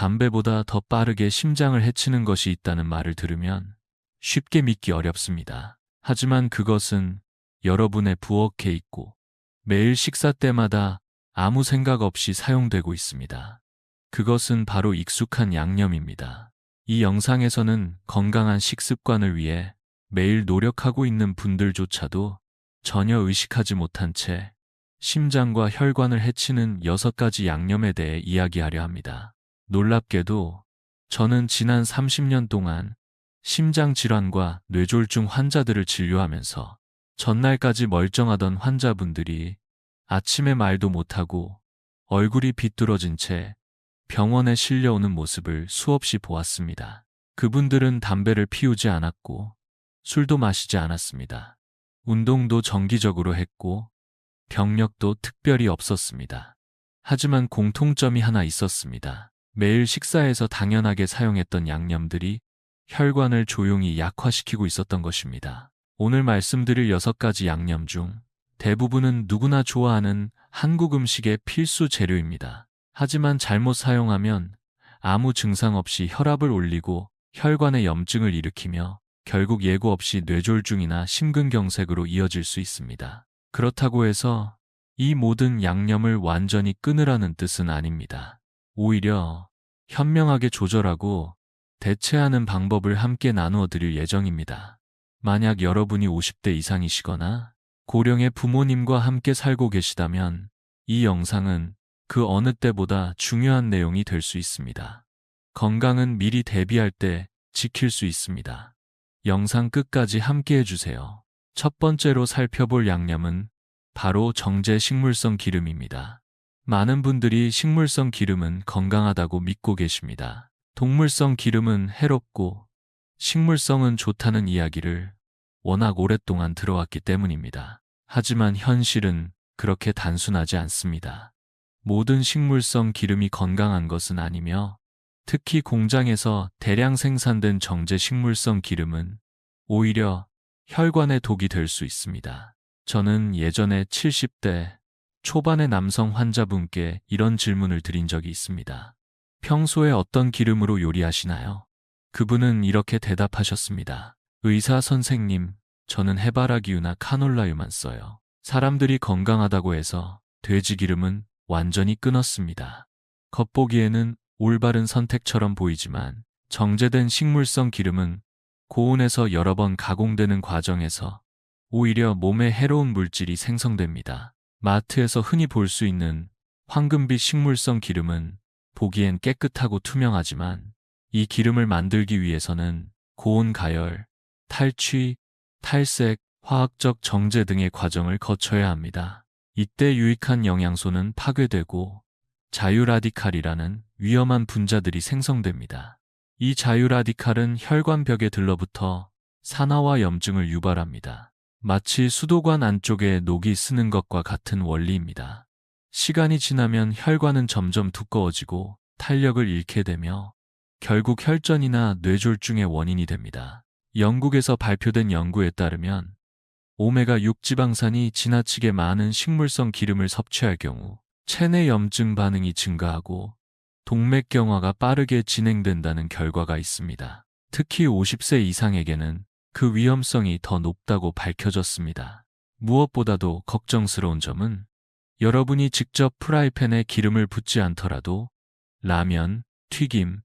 담배보다 더 빠르게 심장을 해치는 것이 있다는 말을 들으면 쉽게 믿기 어렵습니다. 하지만 그것은 여러분의 부엌에 있고 매일 식사 때마다 아무 생각 없이 사용되고 있습니다. 그것은 바로 익숙한 양념입니다. 이 영상에서는 건강한 식습관을 위해 매일 노력하고 있는 분들조차도 전혀 의식하지 못한 채 심장과 혈관을 해치는 6가지 양념에 대해 이야기하려 합니다. 놀랍게도 저는 지난 30년 동안 심장질환과 뇌졸중 환자들을 진료하면서 전날까지 멀쩡하던 환자분들이 아침에 말도 못하고 얼굴이 비뚤어진 채 병원에 실려오는 모습을 수없이 보았습니다. 그분들은 담배를 피우지 않았고 술도 마시지 않았습니다. 운동도 정기적으로 했고 병력도 특별히 없었습니다. 하지만 공통점이 하나 있었습니다. 매일 식사에서 당연하게 사용했던 양념들이 혈관을 조용히 약화시키고 있었던 것입니다. 오늘 말씀드릴 6가지 양념 중 대부분은 누구나 좋아하는 한국 음식의 필수 재료입니다. 하지만 잘못 사용하면 아무 증상 없이 혈압을 올리고 혈관에 염증을 일으키며 결국 예고 없이 뇌졸중이나 심근경색으로 이어질 수 있습니다. 그렇다고 해서 이 모든 양념을 완전히 끊으라는 뜻은 아닙니다. 오히려 현명하게 조절하고 대체하는 방법을 함께 나누어 드릴 예정입니다. 만약 여러분이 50대 이상이시거나 고령의 부모님과 함께 살고 계시다면 이 영상은 그 어느 때보다 중요한 내용이 될 수 있습니다. 건강은 미리 대비할 때 지킬 수 있습니다. 영상 끝까지 함께 해주세요. 첫 번째로 살펴볼 양념은 바로 정제 식물성 기름입니다. 많은 분들이 식물성 기름은 건강하다고 믿고 계십니다. 동물성 기름은 해롭고 식물성은 좋다는 이야기를 워낙 오랫동안 들어왔기 때문입니다. 하지만 현실은 그렇게 단순하지 않습니다. 모든 식물성 기름이 건강한 것은 아니며 특히 공장에서 대량 생산된 정제 식물성 기름은 오히려 혈관에 독이 될 수 있습니다. 저는 예전에 70대 초반의 남성 환자분께 이런 질문을 드린 적이 있습니다. 평소에 어떤 기름으로 요리하시나요? 그분은 이렇게 대답하셨습니다. 의사 선생님, 저는 해바라기유나 카놀라유만 써요. 사람들이 건강하다고 해서 돼지 기름은 완전히 끊었습니다. 겉보기에는 올바른 선택처럼 보이지만 정제된 식물성 기름은 고온에서 여러 번 가공되는 과정에서 오히려 몸에 해로운 물질이 생성됩니다. 마트에서 흔히 볼 수 있는 황금빛 식물성 기름은 보기엔 깨끗하고 투명하지만 이 기름을 만들기 위해서는 고온 가열, 탈취, 탈색, 화학적 정제 등의 과정을 거쳐야 합니다. 이때 유익한 영양소는 파괴되고 자유라디칼이라는 위험한 분자들이 생성됩니다. 이 자유라디칼은 혈관벽에 들러붙어 산화와 염증을 유발합니다. 마치 수도관 안쪽에 녹이 쓰는 것과 같은 원리입니다. 시간이 지나면 혈관은 점점 두꺼워지고 탄력을 잃게 되며 결국 혈전이나 뇌졸중의 원인이 됩니다. 영국에서 발표된 연구에 따르면 오메가6 지방산이 지나치게 많은 식물성 기름을 섭취할 경우 체내 염증 반응이 증가하고 동맥경화가 빠르게 진행된다는 결과가 있습니다. 특히 50세 이상에게는 그 위험성이 더 높다고 밝혀졌습니다. 무엇보다도 걱정스러운 점은 여러분이 직접 프라이팬에 기름을 붓지 않더라도 라면, 튀김,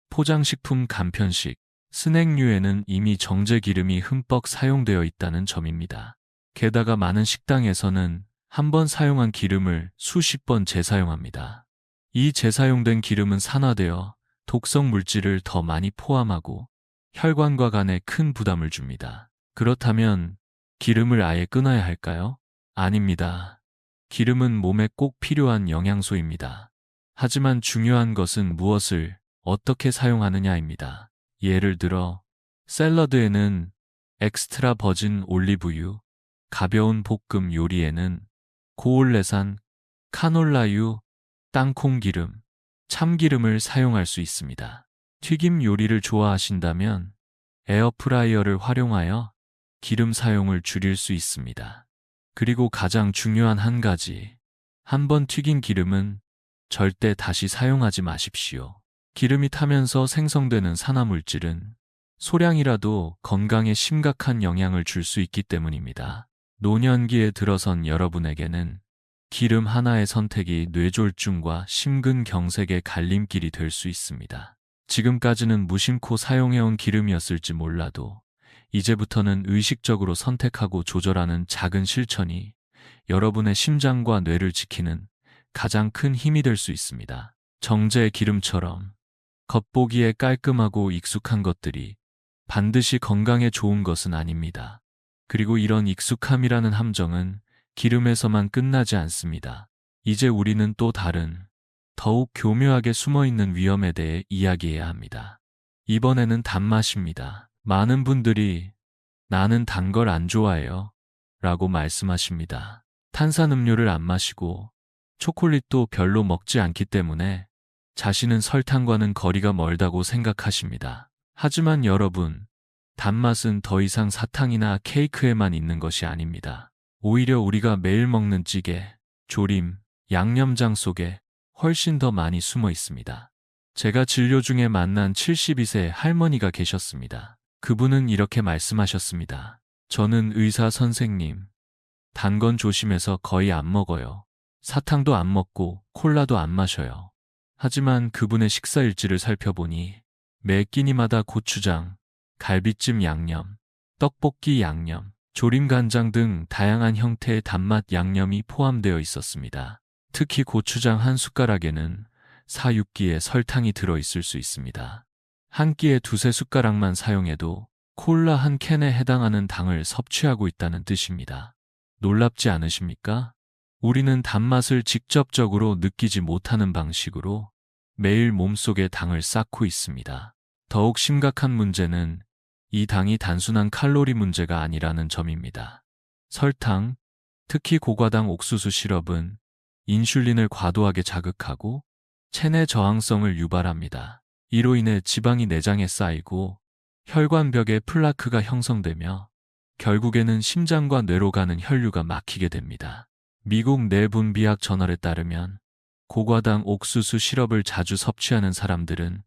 포장식품 간편식, 스낵류에는 이미 정제 기름이 흠뻑 사용되어 있다는 점입니다. 게다가 많은 식당에서는 한 번 사용한 기름을 수십 번 재사용합니다. 이 재사용된 기름은 산화되어 독성 물질을 더 많이 포함하고 혈관과 간에 큰 부담을 줍니다. 그렇다면 기름을 아예 끊어야 할까요? 아닙니다. 기름은 몸에 꼭 필요한 영양소입니다. 하지만 중요한 것은 무엇을 어떻게 사용하느냐입니다. 예를 들어 샐러드에는 엑스트라 버진 올리브유, 가벼운 볶음 요리에는 고올레산, 카놀라유, 땅콩기름, 참기름을 사용할 수 있습니다. 튀김 요리를 좋아하신다면 에어프라이어를 활용하여 기름 사용을 줄일 수 있습니다. 그리고 가장 중요한 한 가지, 한 번 튀긴 기름은 절대 다시 사용하지 마십시오. 기름이 타면서 생성되는 산화물질은 소량이라도 건강에 심각한 영향을 줄 수 있기 때문입니다. 노년기에 들어선 여러분에게는 기름 하나의 선택이 뇌졸중과 심근경색의 갈림길이 될 수 있습니다. 지금까지는 무심코 사용해온 기름이었을지 몰라도 이제부터는 의식적으로 선택하고 조절하는 작은 실천이 여러분의 심장과 뇌를 지키는 가장 큰 힘이 될 수 있습니다. 정제의 기름처럼 겉보기에 깔끔하고 익숙한 것들이 반드시 건강에 좋은 것은 아닙니다. 그리고 이런 익숙함이라는 함정은 기름에서만 끝나지 않습니다. 이제 우리는 또 다른, 더욱 교묘하게 숨어있는 위험에 대해 이야기해야 합니다. 이번에는 단맛입니다. 많은 분들이 나는 단 걸 안 좋아해요 라고 말씀하십니다. 탄산음료를 안 마시고 초콜릿도 별로 먹지 않기 때문에 자신은 설탕과는 거리가 멀다고 생각하십니다. 하지만 여러분, 단맛은 더 이상 사탕이나 케이크에만 있는 것이 아닙니다. 오히려 우리가 매일 먹는 찌개, 조림, 양념장 속에 훨씬 더 많이 숨어 있습니다. 제가 진료 중에 만난 72세 할머니가 계셨습니다. 그분은 이렇게 말씀하셨습니다. 저는 의사 선생님, 단 건 조심해서 거의 안 먹어요. 사탕도 안 먹고 콜라도 안 마셔요. 하지만 그분의 식사 일지를 살펴보니 매 끼니마다 고추장, 갈비찜 양념, 떡볶이 양념, 조림 간장 등 다양한 형태의 단맛 양념이 포함되어 있었습니다. 특히 고추장 한 숟가락에는 4, 6기의 설탕이 들어있을 수 있습니다. 한 끼에 두세 숟가락만 사용해도 콜라 한 캔에 해당하는 당을 섭취하고 있다는 뜻입니다. 놀랍지 않으십니까? 우리는 단맛을 직접적으로 느끼지 못하는 방식으로 매일 몸속에 당을 쌓고 있습니다. 더욱 심각한 문제는 이 당이 단순한 칼로리 문제가 아니라는 점입니다. 설탕, 특히 고과당 옥수수 시럽은 인슐린을 과도하게 자극하고 체내 저항성을 유발합니다. 이로 인해 지방이 내장에 쌓이고 혈관벽에 플라크가 형성되며 결국에는 심장과 뇌로 가는 혈류가 막히게 됩니다. 미국 내분비학 저널에 따르면 고과당 옥수수 시럽을 자주 섭취하는 사람들은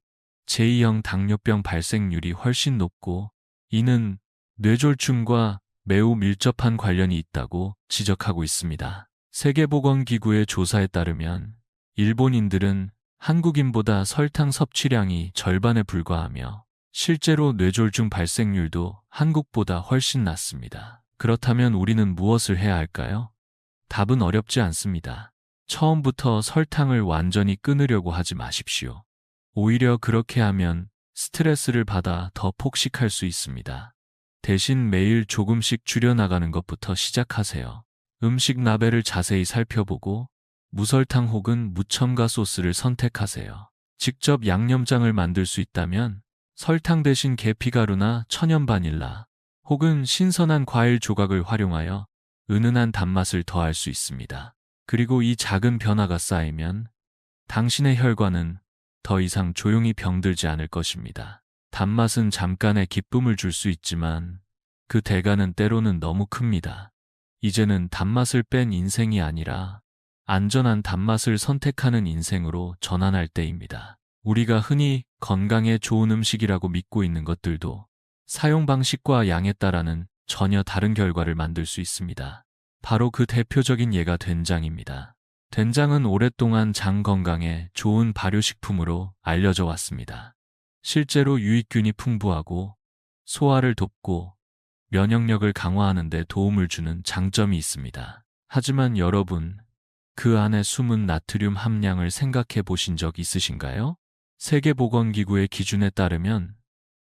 제2형 당뇨병 발생률이 훨씬 높고 이는 뇌졸중과 매우 밀접한 관련이 있다고 지적하고 있습니다. 세계보건기구의 조사에 따르면 일본인들은 한국인보다 설탕 섭취량이 절반에 불과하며 실제로 뇌졸중 발생률도 한국보다 훨씬 낮습니다. 그렇다면 우리는 무엇을 해야 할까요? 답은 어렵지 않습니다. 처음부터 설탕을 완전히 끊으려고 하지 마십시오. 오히려 그렇게 하면 스트레스를 받아 더 폭식할 수 있습니다. 대신 매일 조금씩 줄여나가는 것부터 시작하세요. 음식 라벨을 자세히 살펴보고 무설탕 혹은 무첨가 소스를 선택하세요. 직접 양념장을 만들 수 있다면 설탕 대신 계피가루나 천연 바닐라 혹은 신선한 과일 조각을 활용하여 은은한 단맛을 더할 수 있습니다. 그리고 이 작은 변화가 쌓이면 당신의 혈관은 더 이상 조용히 병들지 않을 것입니다. 단맛은 잠깐의 기쁨을 줄 수 있지만 그 대가는 때로는 너무 큽니다. 이제는 단맛을 뺀 인생이 아니라 안전한 단맛을 선택하는 인생으로 전환할 때입니다. 우리가 흔히 건강에 좋은 음식이라고 믿고 있는 것들도 사용 방식과 양에 따라는 전혀 다른 결과를 만들 수 있습니다. 바로 그 대표적인 예가 된장입니다. 된장은 오랫동안 장 건강에 좋은 발효식품으로 알려져 왔습니다. 실제로 유익균이 풍부하고 소화를 돕고 면역력을 강화하는 데 도움을 주는 장점이 있습니다. 하지만 여러분, 그 안에 숨은 나트륨 함량을 생각해 보신 적 있으신가요? 세계보건기구의 기준에 따르면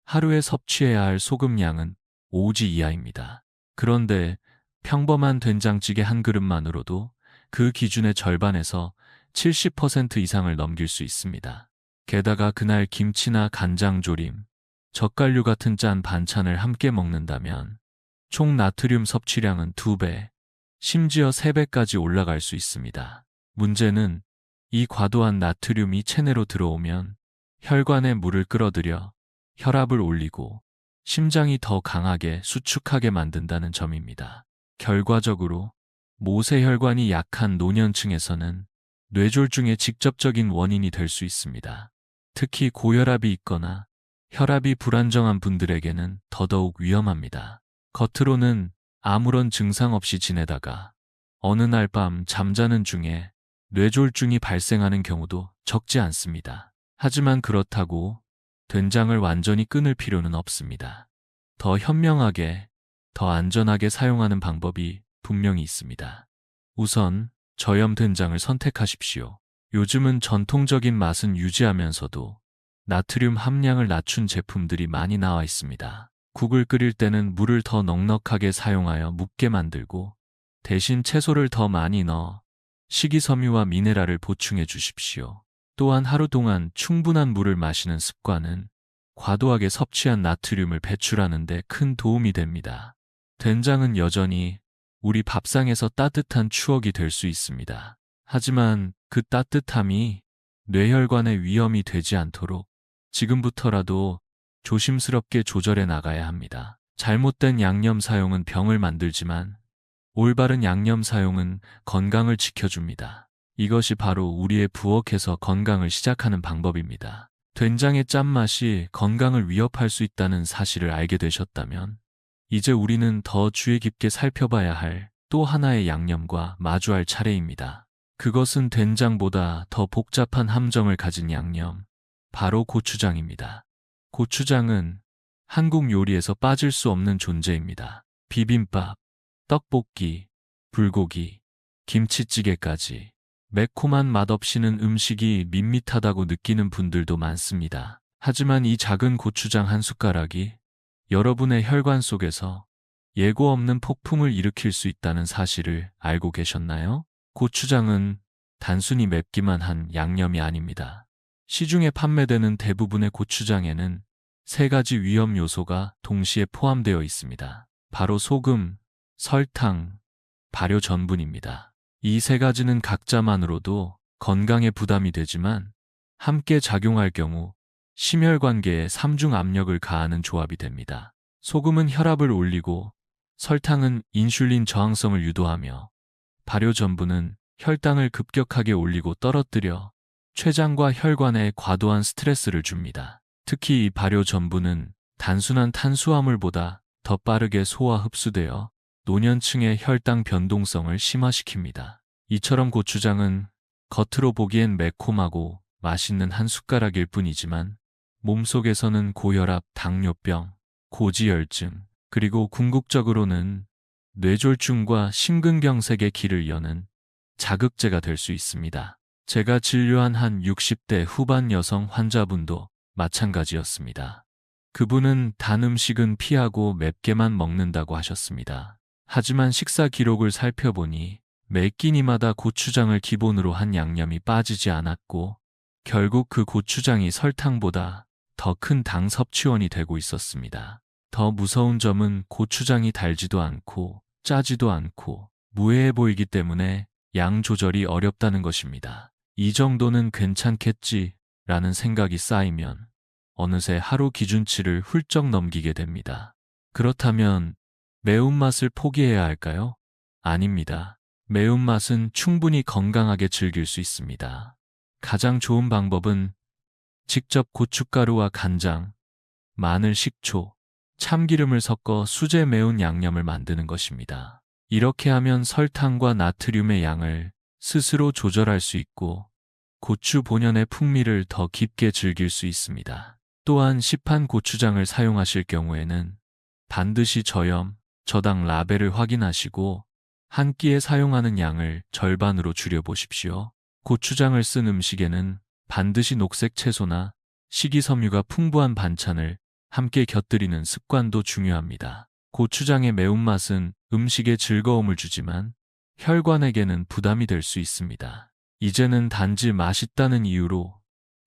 하루에 섭취해야 할 소금량은 5지 이하입니다. 그런데 평범한 된장찌개 한 그릇만으로도 그 기준의 절반에서 70% 이상을 넘길 수 있습니다. 게다가 그날 김치나 간장조림, 젓갈류 같은 짠 반찬을 함께 먹는다면 총 나트륨 섭취량은 2배, 심지어 3배까지 올라갈 수 있습니다. 문제는 이 과도한 나트륨이 체내로 들어오면 혈관에 물을 끌어들여 혈압을 올리고 심장이 더 강하게 수축하게 만든다는 점입니다. 결과적으로 모세혈관이 약한 노년층에서는 뇌졸중의 직접적인 원인이 될 수 있습니다. 특히 고혈압이 있거나 혈압이 불안정한 분들에게는 더더욱 위험합니다. 겉으로는 아무런 증상 없이 지내다가 어느 날 밤 잠자는 중에 뇌졸중이 발생하는 경우도 적지 않습니다. 하지만 그렇다고 된장을 완전히 끊을 필요는 없습니다. 더 현명하게, 더 안전하게 사용하는 방법이 분명히 있습니다. 우선 저염 된장을 선택하십시오. 요즘은 전통적인 맛은 유지하면서도 나트륨 함량을 낮춘 제품들이 많이 나와 있습니다. 국을 끓일 때는 물을 더 넉넉하게 사용하여 묻게 만들고 대신 채소를 더 많이 넣어 식이섬유와 미네랄을 보충해 주십시오. 또한 하루 동안 충분한 물을 마시는 습관은 과도하게 섭취한 나트륨을 배출하는 데 큰 도움이 됩니다. 된장은 여전히 우리 밥상에서 따뜻한 추억이 될 수 있습니다. 하지만 그 따뜻함이 뇌혈관의 위험이 되지 않도록 지금부터라도 조심스럽게 조절해 나가야 합니다. 잘못된 양념 사용은 병을 만들지만 올바른 양념 사용은 건강을 지켜줍니다. 이것이 바로 우리의 부엌에서 건강을 시작하는 방법입니다. 된장의 짠맛이 건강을 위협할 수 있다는 사실을 알게 되셨다면 이제 우리는 더 주의 깊게 살펴봐야 할 또 하나의 양념과 마주할 차례입니다. 그것은 된장보다 더 복잡한 함정을 가진 양념, 바로 고추장입니다. 고추장은 한국 요리에서 빠질 수 없는 존재입니다. 비빔밥, 떡볶이, 불고기, 김치찌개까지 매콤한 맛 없이는 음식이 밋밋하다고 느끼는 분들도 많습니다. 하지만 이 작은 고추장 한 숟가락이 여러분의 혈관 속에서 예고 없는 폭풍을 일으킬 수 있다는 사실을 알고 계셨나요? 고추장은 단순히 맵기만 한 양념이 아닙니다. 시중에 판매되는 대부분의 고추장에는 세 가지 위험 요소가 동시에 포함되어 있습니다. 바로 소금, 설탕, 발효 전분입니다. 이 세 가지는 각자만으로도 건강에 부담이 되지만 함께 작용할 경우 심혈관계에 삼중 압력을 가하는 조합이 됩니다. 소금은 혈압을 올리고 설탕은 인슐린 저항성을 유도하며 발효 전분은 혈당을 급격하게 올리고 떨어뜨려 췌장과 혈관에 과도한 스트레스를 줍니다. 특히 이 발효 전분은 단순한 탄수화물보다 더 빠르게 소화 흡수되어 노년층의 혈당 변동성을 심화시킵니다. 이처럼 고추장은 겉으로 보기엔 매콤하고 맛있는 한 숟가락일 뿐이지만 몸속에서는 고혈압, 당뇨병, 고지혈증, 그리고 궁극적으로는 뇌졸중과 심근경색의 길을 여는 자극제가 될 수 있습니다. 제가 진료한 한 60대 후반 여성 환자분도 마찬가지였습니다. 그분은 단 음식은 피하고 맵게만 먹는다고 하셨습니다. 하지만 식사 기록을 살펴보니 매 끼니마다 고추장을 기본으로 한 양념이 빠지지 않았고 결국 그 고추장이 설탕보다 더 큰 당 섭취원이 되고 있었습니다. 더 무서운 점은 고추장이 달지도 않고 짜지도 않고 무해해 보이기 때문에 양 조절이 어렵다는 것입니다. 이 정도는 괜찮겠지라는 생각이 쌓이면 어느새 하루 기준치를 훌쩍 넘기게 됩니다. 그렇다면 매운맛을 포기해야 할까요? 아닙니다. 매운맛은 충분히 건강하게 즐길 수 있습니다. 가장 좋은 방법은 직접 고춧가루와 간장, 마늘, 식초, 참기름을 섞어 수제 매운 양념을 만드는 것입니다. 이렇게 하면 설탕과 나트륨의 양을 스스로 조절할 수 있고 고추 본연의 풍미를 더 깊게 즐길 수 있습니다. 또한 시판 고추장을 사용하실 경우에는 반드시 저염, 저당 라벨을 확인하시고 한 끼에 사용하는 양을 절반으로 줄여보십시오. 고추장을 쓴 음식에는 반드시 녹색 채소나 식이섬유가 풍부한 반찬을 함께 곁들이는 습관도 중요합니다. 고추장의 매운맛은 음식에 즐거움을 주지만 혈관에게는 부담이 될 수 있습니다. 이제는 단지 맛있다는 이유로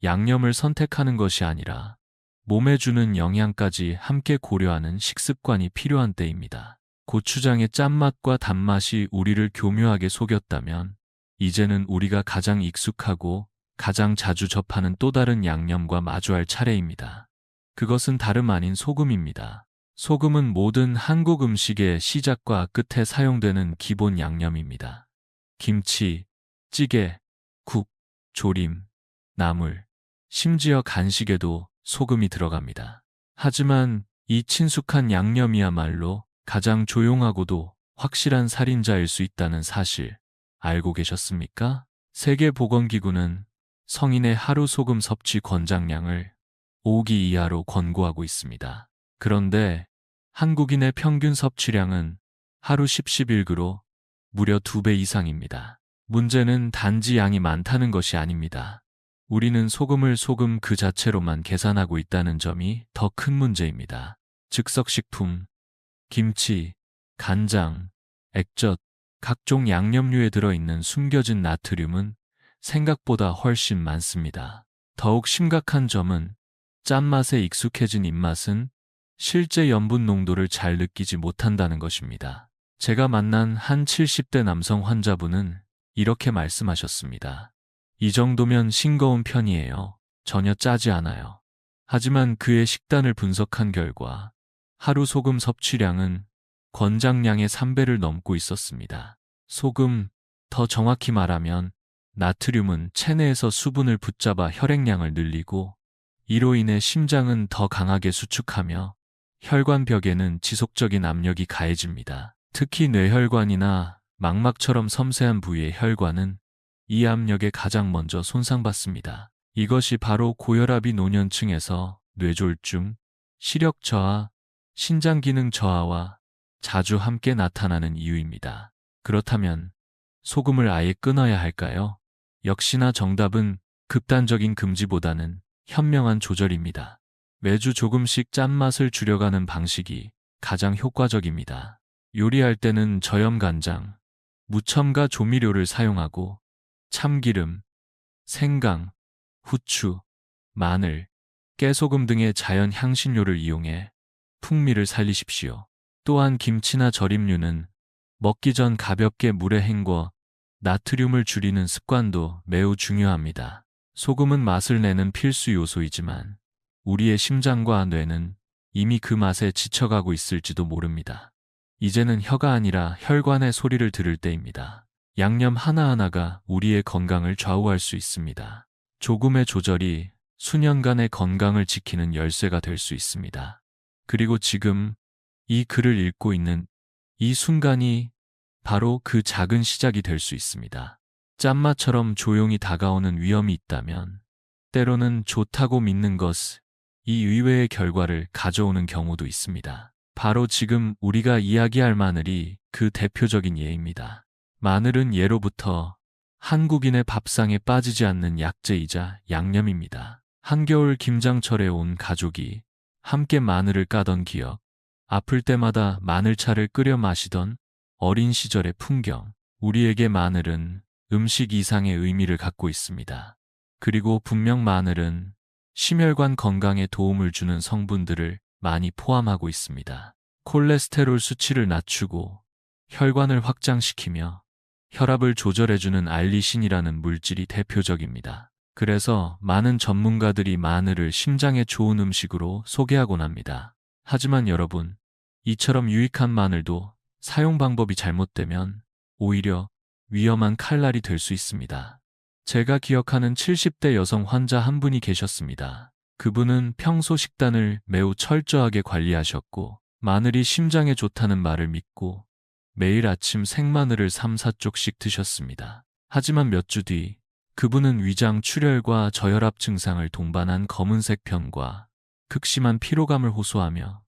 양념을 선택하는 것이 아니라 몸에 주는 영양까지 함께 고려하는 식습관이 필요한 때입니다. 고추장의 짠맛과 단맛이 우리를 교묘하게 속였다면 이제는 우리가 가장 익숙하고 가장 자주 접하는 또 다른 양념과 마주할 차례입니다. 그것은 다름 아닌 소금입니다. 소금은 모든 한국 음식의 시작과 끝에 사용되는 기본 양념입니다. 김치, 찌개, 국, 조림, 나물, 심지어 간식에도 소금이 들어갑니다. 하지만 이 친숙한 양념이야말로 가장 조용하고도 확실한 살인자일 수 있다는 사실 알고 계셨습니까? 세계보건기구는 성인의 하루 소금 섭취 권장량을 5기 이하로 권고하고 있습니다. 그런데 한국인의 평균 섭취량은 하루 10-11g로 무려 2배 이상입니다. 문제는 단지 양이 많다는 것이 아닙니다. 우리는 소금을 소금 그 자체로만 계산하고 있다는 점이 더 큰 문제입니다. 즉석식품, 김치, 간장, 액젓, 각종 양념류에 들어있는 숨겨진 나트륨은 생각보다 훨씬 많습니다. 더욱 심각한 점은 짠맛에 익숙해진 입맛은 실제 염분 농도를 잘 느끼지 못한다는 것입니다. 제가 만난 한 70대 남성 환자분은 이렇게 말씀하셨습니다. 이 정도면 싱거운 편이에요. 전혀 짜지 않아요. 하지만 그의 식단을 분석한 결과 하루 소금 섭취량은 권장량의 3배를 넘고 있었습니다. 소금, 더 정확히 말하면 나트륨은 체내에서 수분을 붙잡아 혈액량을 늘리고 이로 인해 심장은 더 강하게 수축하며 혈관벽에는 지속적인 압력이 가해집니다. 특히 뇌혈관이나 망막처럼 섬세한 부위의 혈관은 이 압력에 가장 먼저 손상받습니다. 이것이 바로 고혈압이 노년층에서 뇌졸중, 시력 저하, 신장 기능 저하와 자주 함께 나타나는 이유입니다. 그렇다면 소금을 아예 끊어야 할까요? 역시나 정답은 극단적인 금지보다는 현명한 조절입니다. 매주 조금씩 짠맛을 줄여가는 방식이 가장 효과적입니다. 요리할 때는 저염 간장, 무첨가 조미료를 사용하고 참기름, 생강, 후추, 마늘, 깨소금 등의 자연 향신료를 이용해 풍미를 살리십시오. 또한 김치나 절임류는 먹기 전 가볍게 물에 헹궈 나트륨을 줄이는 습관도 매우 중요합니다. 소금은 맛을 내는 필수 요소이지만 우리의 심장과 뇌는 이미 그 맛에 지쳐가고 있을지도 모릅니다. 이제는 혀가 아니라 혈관의 소리를 들을 때입니다. 양념 하나하나가 우리의 건강을 좌우할 수 있습니다. 조금의 조절이 수년간의 건강을 지키는 열쇠가 될 수 있습니다. 그리고 지금 이 글을 읽고 있는 이 순간이 바로 그 작은 시작이 될 수 있습니다. 짠맛처럼 조용히 다가오는 위험이 있다면 때로는 좋다고 믿는 것, 이 의외의 결과를 가져오는 경우도 있습니다. 바로 지금 우리가 이야기할 마늘이 그 대표적인 예입니다. 마늘은 예로부터 한국인의 밥상에 빠지지 않는 약재이자 양념입니다. 한겨울 김장철에 온 가족이 함께 마늘을 까던 기억, 아플 때마다 마늘차를 끓여 마시던 어린 시절의 풍경, 우리에게 마늘은 음식 이상의 의미를 갖고 있습니다. 그리고 분명 마늘은 심혈관 건강에 도움을 주는 성분들을 많이 포함하고 있습니다. 콜레스테롤 수치를 낮추고 혈관을 확장시키며 혈압을 조절해주는 알리신이라는 물질이 대표적입니다. 그래서 많은 전문가들이 마늘을 심장에 좋은 음식으로 소개하곤 합니다. 하지만 여러분, 이처럼 유익한 마늘도 사용 방법이 잘못되면 오히려 위험한 칼날이 될 수 있습니다. 제가 기억하는 70대 여성 환자 한 분이 계셨습니다. 그분은 평소 식단을 매우 철저하게 관리하셨고 마늘이 심장에 좋다는 말을 믿고 매일 아침 생마늘을 3-4쪽씩 드셨습니다. 하지만 몇 주 뒤 그분은 위장 출혈과 저혈압 증상을 동반한 검은색 변과 극심한 피로감을 호소하며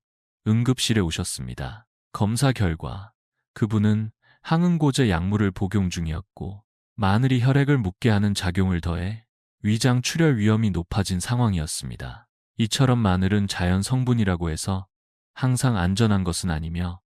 응급실에 오셨습니다. 검사 결과 그분은 항응고제 약물을 복용 중이었고 마늘이 혈액을 묻게 하는 작용을 더해 위장 출혈 위험이 높아진 상황이었습니다. 이처럼 마늘은 자연 성분이라고 해서 항상 안전한 것은 아니며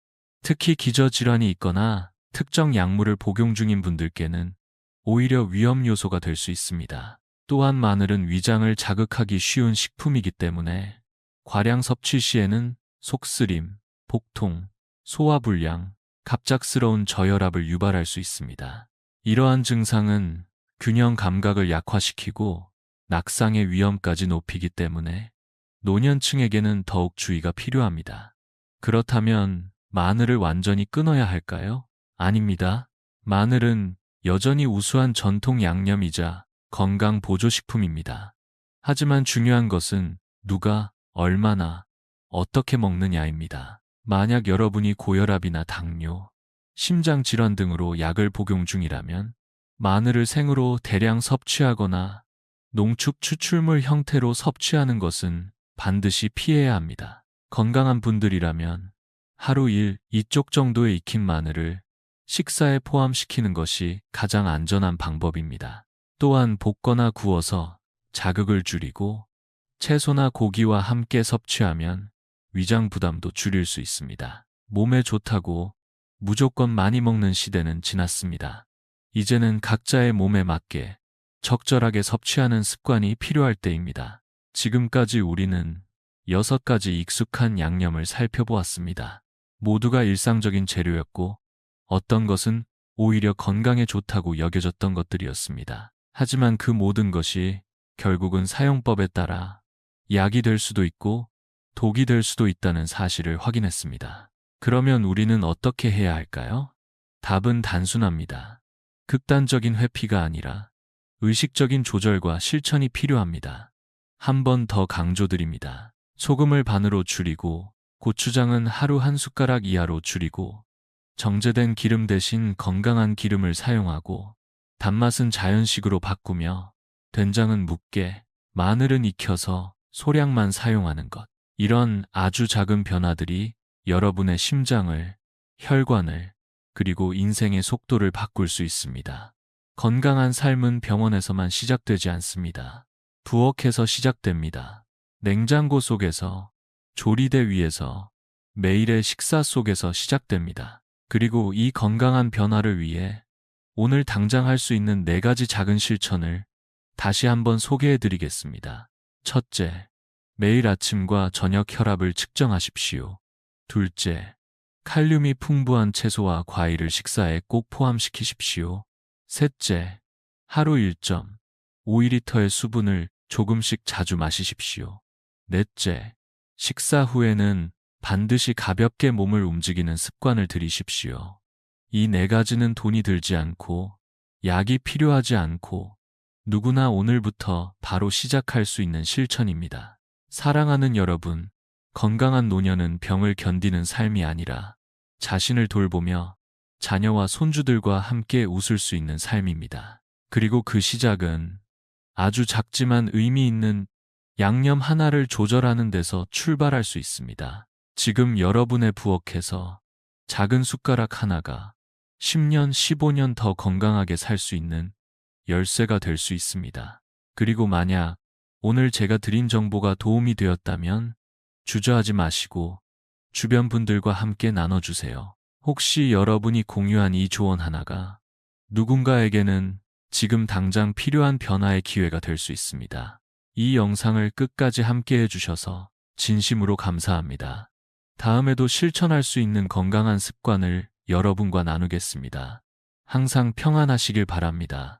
특히 기저질환이 있거나 특정 약물을 복용 중인 분들께는 오히려 위험 요소가 될 수 있습니다. 또한 마늘은 위장을 자극하기 쉬운 식품이기 때문에 과량 섭취 시에는 속쓰림, 복통, 소화불량, 갑작스러운 저혈압을 유발할 수 있습니다. 이러한 증상은 균형 감각을 약화시키고 낙상의 위험까지 높이기 때문에 노년층에게는 더욱 주의가 필요합니다. 그렇다면 마늘을 완전히 끊어야 할까요? 아닙니다. 마늘은 여전히 우수한 전통 양념이자 건강 보조식품입니다. 하지만 중요한 것은 누가, 얼마나, 어떻게 먹느냐입니다. 만약 여러분이 고혈압이나 당뇨, 심장 질환 등으로 약을 복용 중이라면 마늘을 생으로 대량 섭취하거나 농축 추출물 형태로 섭취하는 것은 반드시 피해야 합니다. 건강한 분들이라면 하루 2쪽 정도의 익힌 마늘을 식사에 포함시키는 것이 가장 안전한 방법입니다. 또한 볶거나 구워서 자극을 줄이고 채소나 고기와 함께 섭취하면 위장 부담도 줄일 수 있습니다. 몸에 좋다고 무조건 많이 먹는 시대는 지났습니다. 이제는 각자의 몸에 맞게 적절하게 섭취하는 습관이 필요할 때입니다. 지금까지 우리는 6가지 익숙한 양념을 살펴보았습니다. 모두가 일상적인 재료였고 어떤 것은 오히려 건강에 좋다고 여겨졌던 것들이었습니다. 하지만 그 모든 것이 결국은 사용법에 따라 약이 될 수도 있고 독이 될 수도 있다는 사실을 확인했습니다. 그러면 우리는 어떻게 해야 할까요? 답은 단순합니다. 극단적인 회피가 아니라 의식적인 조절과 실천이 필요합니다. 한 번 더 강조드립니다. 소금을 반으로 줄이고 고추장은 하루 한 숟가락 이하로 줄이고 정제된 기름 대신 건강한 기름을 사용하고 단맛은 자연식으로 바꾸며 된장은 묵게, 마늘은 익혀서 소량만 사용하는 것. 이런 아주 작은 변화들이 여러분의 심장을, 혈관을, 그리고 인생의 속도를 바꿀 수 있습니다. 건강한 삶은 병원에서만 시작되지 않습니다. 부엌에서 시작됩니다. 냉장고 속에서, 조리대 위에서, 매일의 식사 속에서 시작됩니다. 그리고 이 건강한 변화를 위해 오늘 당장 할 수 있는 4가지 작은 실천을 다시 한번 소개해 드리겠습니다. 첫째, 매일 아침과 저녁 혈압을 측정하십시오. 둘째, 칼륨이 풍부한 채소와 과일을 식사에 꼭 포함시키십시오. 셋째, 하루 1.5리터의 수분을 조금씩 자주 마시십시오. 넷째, 식사 후에는 반드시 가볍게 몸을 움직이는 습관을 들이십시오. 이 4가지는 돈이 들지 않고 약이 필요하지 않고 누구나 오늘부터 바로 시작할 수 있는 실천입니다. 사랑하는 여러분, 건강한 노년은 병을 견디는 삶이 아니라 자신을 돌보며 자녀와 손주들과 함께 웃을 수 있는 삶입니다. 그리고 그 시작은 아주 작지만 의미 있는 양념 하나를 조절하는 데서 출발할 수 있습니다. 지금 여러분의 부엌에서 작은 숟가락 하나가 10년, 15년 더 건강하게 살 수 있는 열쇠가 될 수 있습니다. 그리고 만약 오늘 제가 드린 정보가 도움이 되었다면 주저하지 마시고 주변 분들과 함께 나눠주세요. 혹시 여러분이 공유한 이 조언 하나가 누군가에게는 지금 당장 필요한 변화의 기회가 될 수 있습니다. 이 영상을 끝까지 함께 해주셔서 진심으로 감사합니다. 다음에도 실천할 수 있는 건강한 습관을 여러분과 나누겠습니다. 항상 평안하시길 바랍니다.